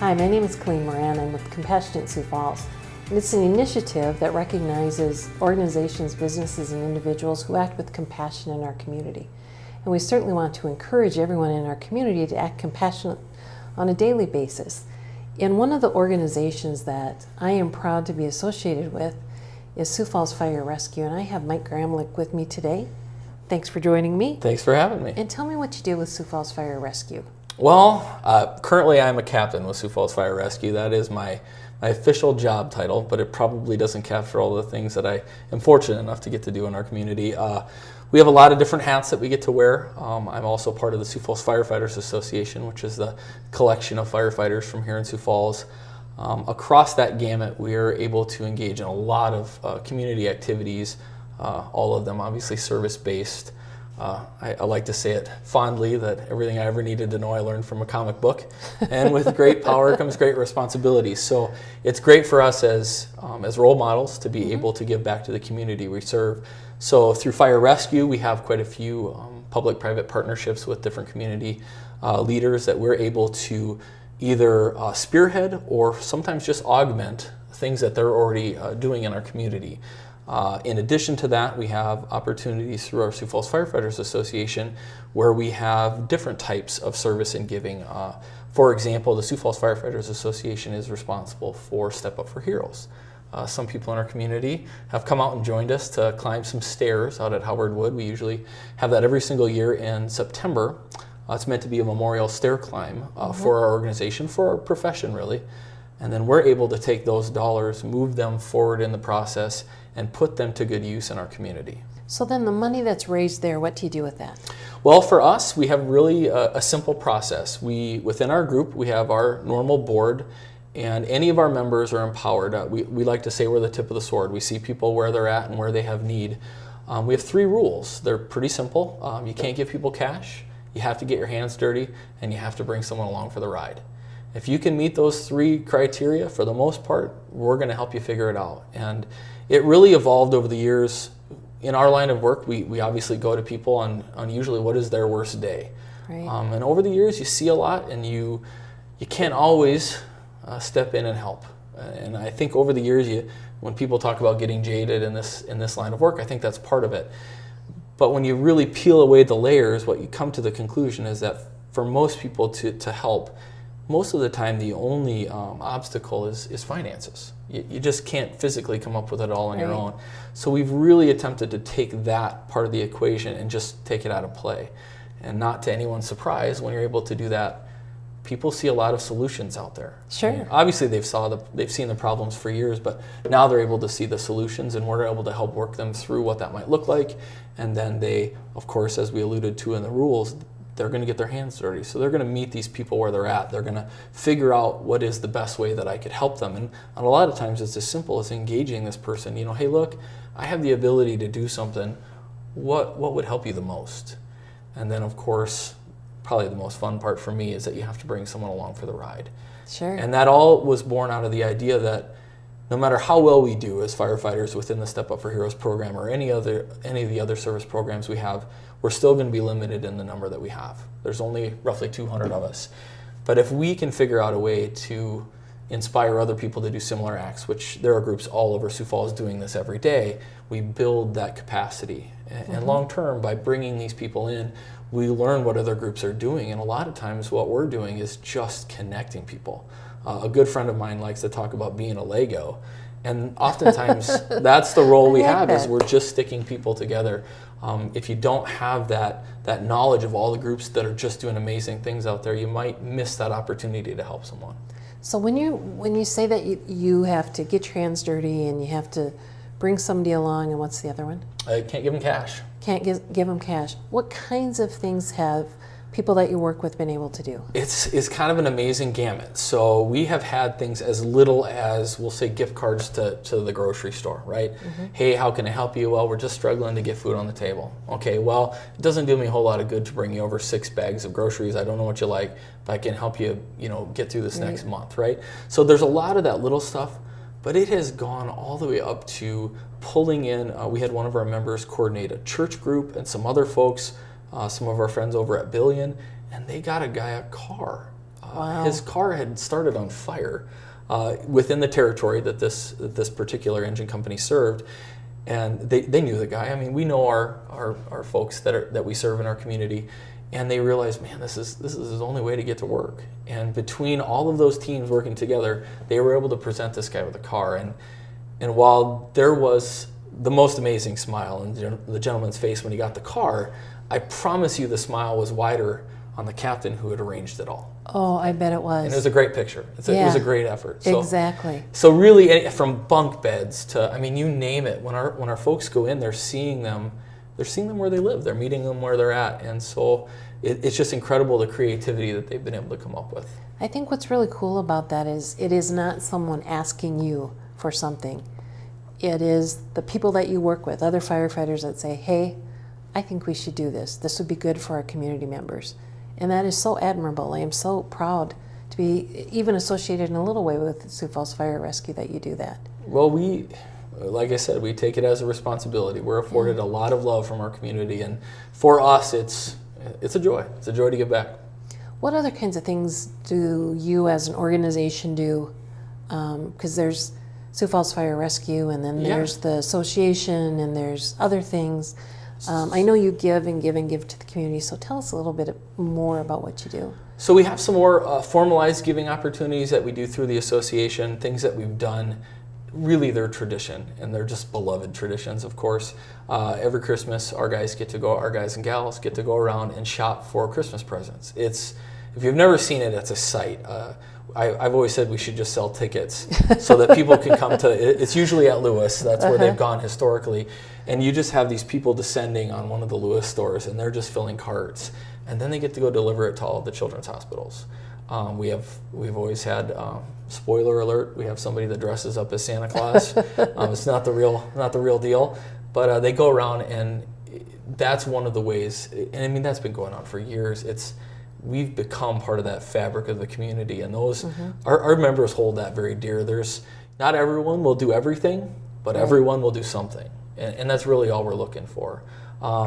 Hi, my name is Colleen Moran. I'm with Compassionate Sioux Falls. And it's an initiative that recognizes organizations, businesses, and individuals who act with compassion in our community. And we certainly want to encourage everyone in our community to act compassionate on a daily basis. And one of the organizations that I am proud to be associated with is Sioux Falls Fire Rescue, and I have Mike Gramlich with me today. Thanks for joining me. Thanks for having me. And tell me what you do with Sioux Falls Fire Rescue. Well, currently I'm a captain with Sioux Falls Fire Rescue. That is my official job title, but it probably doesn't capture all the things that I am fortunate enough to get to do in our community. We have a lot of different hats that we get to wear. I'm also part of the Sioux Falls Firefighters Association, which is the collection of firefighters from here in Sioux Falls. Across that gamut, we are able to engage in a lot of community activities, all of them obviously service-based. I like to say it fondly that everything I ever needed to know I learned from a comic book, and with great power comes great responsibility. So it's great for us as role models to be able to give back to the community we serve. So through Fire Rescue, we have quite a few public-private partnerships with different community leaders that we're able to either spearhead or sometimes just augment things that they're already doing in our community. In addition to that, we have opportunities through our Sioux Falls Firefighters Association where we have different types of service and giving. For example, the Sioux Falls Firefighters Association is responsible for Step Up for Heroes. Some people in our community have come out and joined us to climb some stairs out at Howard Wood. We usually have that every single year in September. It's meant to be a memorial stair climb for our organization, for our profession really. And then we're able to take those dollars, move them forward in the process, and put them to good use in our community. So then the money that's raised there, what do you do with that? Well, for us, we have really a simple process. Within our group, we have our normal board, and any of our members are empowered. We like to say we're the tip of the sword. We see people where they're at and where they have need. We have 3 rules. They're pretty simple. You can't give people cash, you have to get your hands dirty, and you have to bring someone along for the ride. If you can meet those 3 criteria, for the most part, we're going to help you figure it out. And it really evolved over the years. In our line of work, we obviously go to people on usually what is their worst day. Right. And over the years, you see a lot, and you can't always step in and help. And I think over the years, when people talk about getting jaded in this line of work, I think that's part of it. But when you really peel away the layers, what you come to the conclusion is that for most people to help, most of the time the only obstacle is finances. You just can't physically come up with it all on your own. So we've really attempted to take that part of the equation and just take it out of play. And not to anyone's surprise, when you're able to do that, people see a lot of solutions out there. Sure. I mean, obviously they've seen the problems for years, but now they're able to see the solutions, and we're able to help work them through what that might look like. And then they, of course, as we alluded to in the rules, they're going to get their hands dirty. So they're going to meet these people where they're at. They're going to figure out what is the best way that I could help them. And a lot of times it's as simple as engaging this person. Hey, look, I have the ability to do something. What would help you the most? And then, of course, probably the most fun part for me is that you have to bring someone along for the ride. Sure. And that all was born out of the idea that no matter how well we do as firefighters within the Step Up for Heroes program or any of the other service programs we have, we're still going to be limited in the number that we have. There's only roughly 200 of us. But if we can figure out a way to inspire other people to do similar acts, which there are groups all over Sioux Falls doing this every day, we build that capacity. And long term, by bringing these people in, we learn what other groups are doing. And a lot of times what we're doing is just connecting people. A good friend of mine likes to talk about being a Lego. And oftentimes that's the role we have, is we're just sticking people together. If you don't have that knowledge of all the groups that are just doing amazing things out there, you might miss that opportunity to help someone. So when you say that you have to get your hands dirty and you have to bring somebody along, and what's the other one? I can't give them cash. Can't give them cash. What kinds of things have people that you work with been able to do? It's kind of an amazing gamut. So we have had things as little as, we'll say, gift cards to the grocery store, right? Hey, how can I help you? Well, we're just struggling to get food on the table. Okay, well, it doesn't do me a whole lot of good to bring you over 6 bags of groceries. I don't know what you like, but I can help you, get through this next month, right? So there's a lot of that little stuff, but it has gone all the way up to pulling in, we had one of our members coordinate a church group and some other folks, some of our friends over at Billion, and they got a guy a car Wow. His car had started on fire within the territory that this particular engine company served. And they knew the guy. I mean, we know our folks that we serve in our community, and they realized, man, this is his only way to get to work. And between all of those teams working together, they were able to present this guy with a car. And while there was the most amazing smile on the gentleman's face when he got the car, I promise you the smile was wider on the captain who had arranged it all. Oh, I bet it was. And it was a great picture. It was a great effort. So, exactly. So really, from bunk beds to, I mean, you name it. When our folks go in, they're seeing them where they live. They're meeting them where they're at. And so it's just incredible the creativity that they've been able to come up with. I think what's really cool about that is it is not someone asking you for something. It is the people that you work with, other firefighters that say, hey, I think we should do this. This would be good for our community members. And that is so admirable. I am so proud to be even associated in a little way with Sioux Falls Fire Rescue that you do that. Well, like I said, we take it as a responsibility. We're afforded a lot of love from our community, and for us, it's a joy. It's a joy to give back. What other kinds of things do you as an organization do? Because there's Sioux Falls Fire Rescue, and then there's the association, and there's other things. I know you give and give and give to the community, so tell us a little bit more about what you do. So we have some more formalized giving opportunities that we do through the association, things that we've done. Really, they're tradition, and they're just beloved traditions, of course. Every Christmas, our guys and gals get to go around and shop for Christmas presents. If you've never seen it, it's a sight. I've always said we should just sell tickets so that people can come to, it's usually at Lewis, that's where they've gone historically, and you just have these people descending on one of the Lewis stores, and they're just filling carts, and then they get to go deliver it to all of the children's hospitals. We've always had, spoiler alert, we have somebody that dresses up as Santa Claus. It's not the real deal, but they go around, and that's one of the ways, and I mean that's been going on for years. We've become part of that fabric of the community, and those our members hold that very dear. Not everyone will do everything, but everyone will do something, and that's really all we're looking for.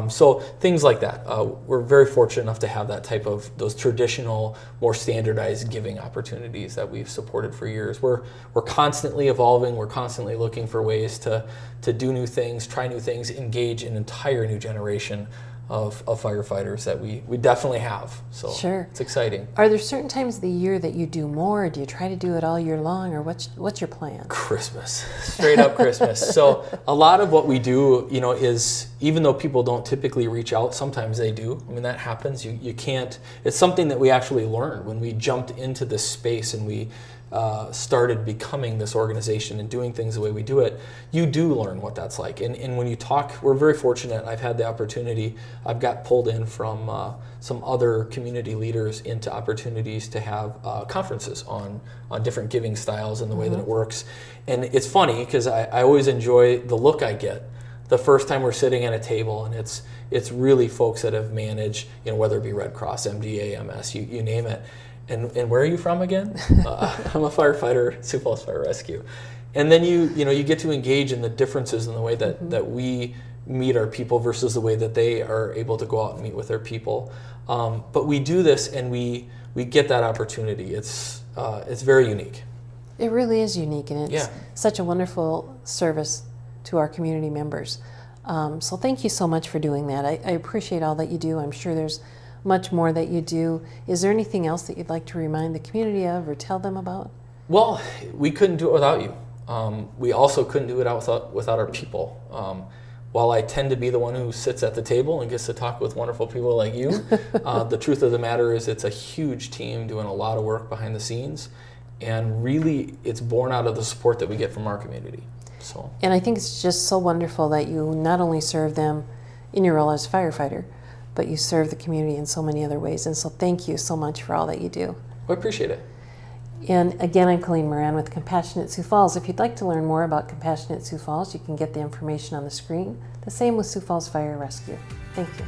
So things like that. We're very fortunate enough to have that type of those traditional, more standardized giving opportunities that we've supported for years. We're constantly evolving. We're constantly looking for ways to do new things, try new things, engage an entire new generation of firefighters that we definitely have. So sure. It's exciting. Are there certain times of the year that you do more, or do you try to do it all year long, or what's your plan? Christmas. Straight up Christmas. So a lot of what we do, is even though people don't typically reach out, sometimes they do. I mean, that happens. You can't, it's something that we actually learned when we jumped into this space and we started becoming this organization and doing things the way we do it. You do learn what that's like. And when you talk, we're very fortunate. I've had the opportunity, I've got pulled in from some other community leaders into opportunities to have conferences on different giving styles and the way that it works. And it's funny because I always enjoy the look I get the first time we're sitting at a table, and it's really folks that have managed, whether it be Red Cross, MDA, MS, you name it. And where are you from again? I'm a firefighter, Sioux Falls Fire Rescue. And then you get to engage in the differences in the way that we meet our people versus the way that they are able to go out and meet with their people. But we do this, and we get that opportunity. It's very unique. It really is unique, and it's such a wonderful service to our community members. So thank you so much for doing that. I appreciate all that you do. I'm sure there's much more that you do. Is there anything else that you'd like to remind the community of or tell them about? Well, we couldn't do it without you. We also couldn't do it without our people. While I tend to be the one who sits at the table and gets to talk with wonderful people like you, the truth of the matter is it's a huge team doing a lot of work behind the scenes, and really it's born out of the support that we get from our community. So. And I think it's just so wonderful that you not only serve them in your role as a firefighter, but you serve the community in so many other ways. And so thank you so much for all that you do. I appreciate it. And again, I'm Colleen Moran with Compassionate Sioux Falls. If you'd like to learn more about Compassionate Sioux Falls, you can get the information on the screen. The same with Sioux Falls Fire Rescue. Thank you.